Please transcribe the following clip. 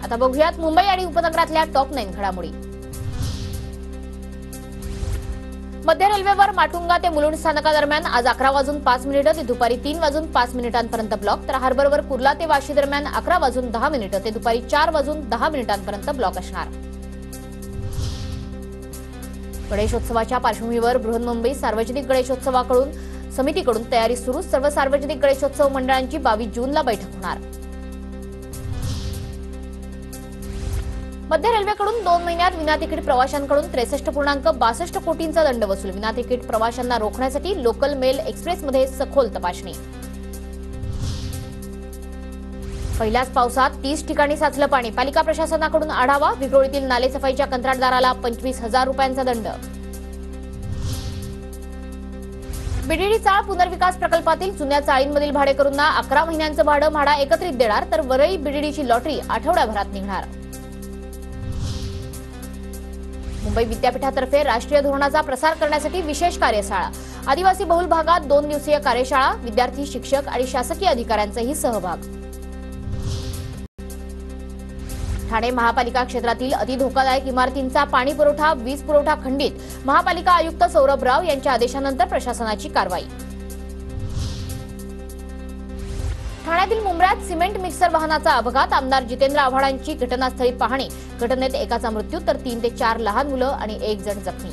आता बघूयात मुंबई आणि उपनगरातल्या टॉप 9 घडामोडी। मध्य रेल्वेवर माटुंगा ते मुलुंड स्थानकादरम्यान आज 11:05 ते दुपारी 3:05 ब्लॉक, तर हार्बरवर कुर्ला ते वाशी दरम्यान 11:10 ते दुपारी 4:10 ब्लॉक असणार। गणेशोत्सवाच्या पार्श्वभूमीवर बृहन्मुंबई सार्वजनिक गणेशोत्सवाकडून समितीकडून तयारी सुरू। सर्व सार्वजनिक गणेशोत्सव मंडळांची 22 जूनला बैठक होणार। मध्य रेल्वेकडून 2 महिन्यात विना तिकीट प्रवाशांकडून 63.62 कोटींचा दंड वसूल। विना तिकीट प्रवाशांना रोखण्यासाठी लोकल मेल एक्सप्रेसमध्ये सखोल तपासणी। पहिल्याच पावसात 30 ठिकाणी साचलं पाणी, पालिका प्रशासनाकडून आढावा। विक्रोळीतील नालेसफाईच्या कंत्राटदाराला 25,000 रुपयांचा दंड। बीडीडी चाळ पुनर्विकास प्रकल्पातील जुन्या चाळींमधील भाडेकरूंना 11 महिन्यांचं भाडं म्हाडा एकत्रित देणार, तर वरळी बीडीडीची लॉटरी आठवड्याभरात निघणार। मुंबई विद्यापीठातर्फे राष्ट्रीय धोरणाचा प्रसार करण्यासाठी विशेष कार्यशाळा। आदिवासी बहुल भागात 2 दिवसीय कार्यशाळा, विद्यार्थी, शिक्षक आणि शासकीय अधिकाऱ्यांचाही सहभाग। ठाणे महापालिका क्षेत्रातील अतिधोकादायक इमारतींचा पाणी पुरवठा, वीज पुरवठा खंडित। महापालिका आयुक्त सौरभ राव यांच्या आदेशानंतर प्रशासनाची कारवाई। ठाण्यातील मुंब्र्यात सिमेंट मिक्सर वाहनाचा अपघात, आमदार जितेंद्र आव्हाडांची घटनास्थळी पाहणी। घटनेत एकाचा मृत्यू तर 3 ते 4 लहान मुलं आणि 1 जण जखमी।